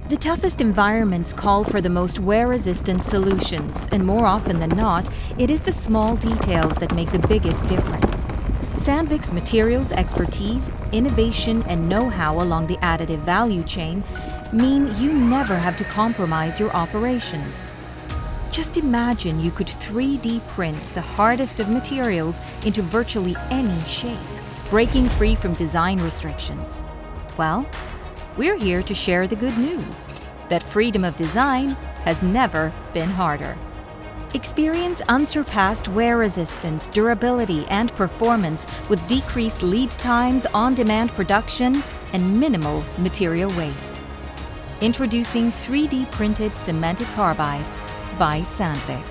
The toughest environments call for the most wear-resistant solutions, and more often than not, it is the small details that make the biggest difference. Sandvik's materials expertise, innovation, and know-how along the additive value chain mean you never have to compromise your operations. Just imagine you could 3D print the hardest of materials into virtually any shape, breaking free from design restrictions. Well, we're here to share the good news that freedom of design has never been harder. Experience unsurpassed wear resistance, durability, and performance with decreased lead times, on-demand production, and minimal material waste. Introducing 3D printed cemented carbide by Sandvik.